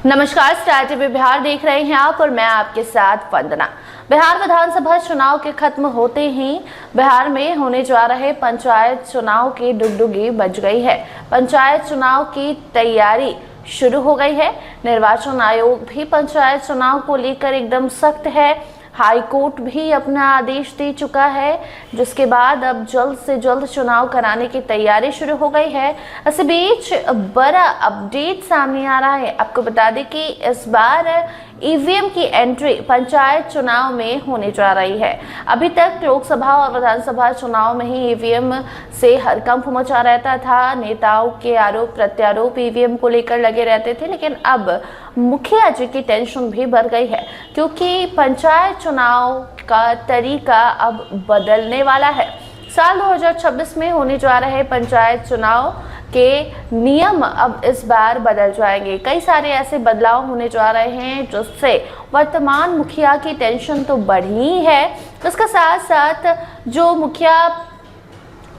नमस्कार, star TV Bihar देख रहे हैं आप और मैं आपके साथ वंदना। बिहार विधानसभा चुनाव के खत्म होते ही बिहार में होने जा रहे पंचायत चुनाव की डुगडुगी बज गई है। पंचायत चुनाव की तैयारी शुरू हो गई है। निर्वाचन आयोग भी पंचायत चुनाव को लेकर एकदम सख्त है। हाई कोर्ट भी अपना आदेश दे चुका है, जिसके बाद अब जल्द से जल्द चुनाव कराने की तैयारी शुरू हो गई है। इस बीच बड़ा अपडेट सामने आ रहा है। आपको बता दें कि इस बार ईवीएम की एंट्री पंचायत चुनाव में होने जा रही है। अभी तक लोकसभा और विधानसभा चुनाव में ही ईवीएम से हड़कंप मचा रहता था। नेताओं के आरोप प्रत्यारोप ईवीएम को लेकर लगे रहते थे, लेकिन अब मुखिया जी की टेंशन भी बढ़ गई है, क्योंकि पंचायत चुनाव का तरीका अब बदलने वाला है। साल 2026 में होने जा रहे पंचायत चुनाव के नियम अब इस बार बदल जाएंगे। कई सारे ऐसे बदलाव होने जा रहे हैं, जिससे वर्तमान मुखिया की टेंशन तो बढ़ी है, इसके साथ साथ जो मुखिया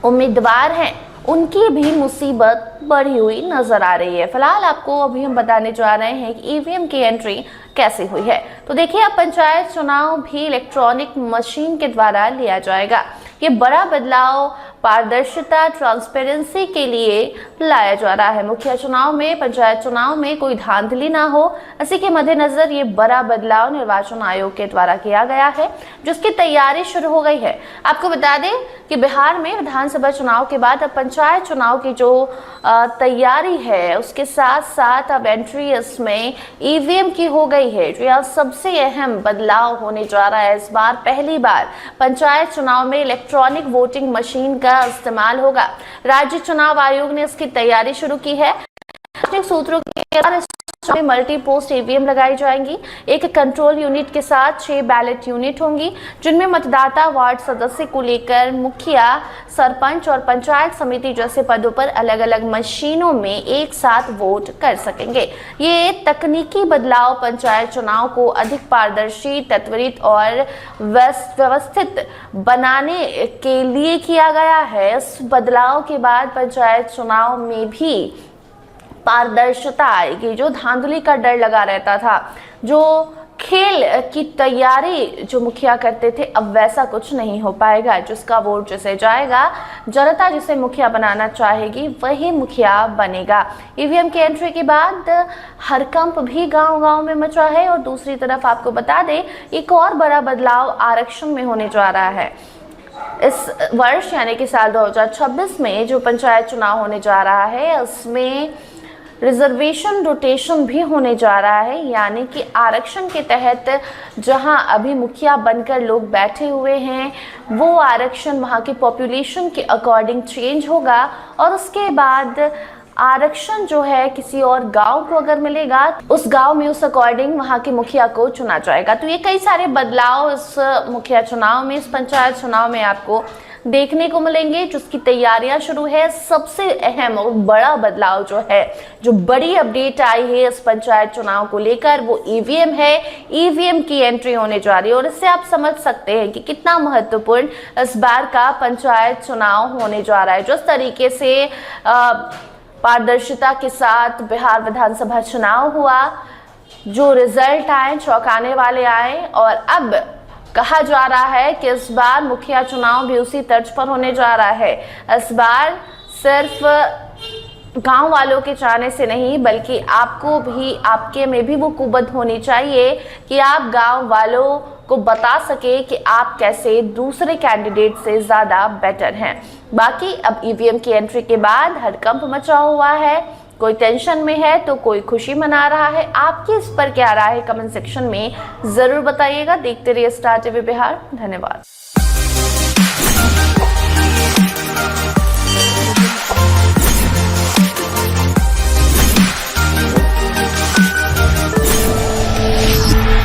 उम्मीदवार हैं उनकी भी मुसीबत बढ़ी हुई नजर आ रही है। फिलहाल आपको अभी हम बताने जा रहे हैं कि ईवीएम की एंट्री कैसे हुई है। तो देखिए, अब पंचायत चुनाव भी इलेक्ट्रॉनिक मशीन के द्वारा लिया जाएगा। ये बड़ा बदलाव पारदर्शिता ट्रांसपेरेंसी के लिए लाया जा रहा है। मुखिया चुनाव में, पंचायत चुनाव में कोई धांधली ना हो, इसी के मद्देनजर ये बड़ा बदलाव निर्वाचन आयोग के द्वारा किया गया है, जिसकी तैयारी शुरू हो गई है। आपको बता दें कि बिहार में विधानसभा चुनाव के बाद अब पंचायत चुनाव की जो तैयारी है, उसके साथ साथ अब एंट्री इसमें ईवीएम की हो गई है। जो यह सबसे अहम बदलाव होने जा रहा है। इस बार पहली बार पंचायत चुनाव में इलेक्ट्रॉनिक वोटिंग मशीन का इस्तेमाल होगा। राज्य चुनाव आयोग ने इसकी तैयारी शुरू की है। सूत्रों के अनुसार मल्टी पोस्ट ईवीएम लगाई जाएंगी। एक कंट्रोल यूनिट के साथ 6 बैलेट यूनिट होंगी, जिनमें मतदाता वार्ड सदस्य को लेकर मुखिया, सरपंच और पंचायत समिति जैसे पदों पर अलग अलग मशीनों में एक साथ वोट कर सकेंगे। ये तकनीकी बदलाव पंचायत चुनाव को अधिक पारदर्शी, त्वरित और व्यवस्थित बनाने के लिए किया गया है। इस बदलाव के बाद पंचायत चुनाव में भी पारदर्शिता आएगी। जो धांधली का डर लगा रहता था, जो खेल की तैयारी जो मुखिया करते थे, अब वैसा कुछ नहीं हो पाएगा। जिसका वोट जिसे जाएगा, जनता जिसे मुखिया बनाना चाहेगी वही मुखिया बनेगा। ईवीएम की एंट्री के बाद हड़कंप भी गांव-गांव में मचा है। और दूसरी तरफ आपको बता दें, एक और बड़ा बदलाव आरक्षण में होने जा रहा है। इस वर्ष यानी कि साल 2026 में जो पंचायत चुनाव होने जा रहा है, उसमें रिजर्वेशन रोटेशन भी होने जा रहा है। यानी कि आरक्षण के तहत जहां अभी मुखिया बनकर लोग बैठे हुए हैं, वो आरक्षण वहां की पॉपुलेशन के अकॉर्डिंग चेंज होगा। और उसके बाद आरक्षण जो है किसी और गांव को अगर मिलेगा, उस गांव में उस अकॉर्डिंग वहां के मुखिया को चुना जाएगा। तो ये कई सारे बदलाव इस मुखिया चुनाव में, इस पंचायत चुनाव में आपको देखने को मिलेंगे, जिसकी तैयारियां शुरू है। सबसे अहम और बड़ा बदलाव जो है, जो बड़ी अपडेट आई है इस पंचायत चुनाव को लेकर, वो ईवीएम है। ईवीएम की एंट्री होने जा रही है और इससे आप समझ सकते हैं कि कितना महत्वपूर्ण इस बार का पंचायत चुनाव होने जा रहा है। जिस तरीके से पारदर्शिता के साथ बिहार विधानसभा चुनाव हुआ, जो रिजल्ट आए चौंकाने वाले आए, और अब कहा जा रहा है कि इस बार मुखिया चुनाव भी उसी तर्ज पर होने जा रहा है। इस बार सिर्फ गांव वालों के चाहने से नहीं, बल्कि आपको भी, आपके में भी वो कुवत होनी चाहिए कि आप गांव वालों को बता सके कि आप कैसे दूसरे कैंडिडेट से ज्यादा बेटर हैं। बाकी अब ईवीएम की एंट्री के बाद हड़कंप मचा हुआ है। कोई टेंशन में है तो कोई खुशी मना रहा है। आपकी इस पर क्या राय है, कमेंट सेक्शन में जरूर बताइएगा। देखते रहिए स्टार टीवी बिहार। धन्यवाद।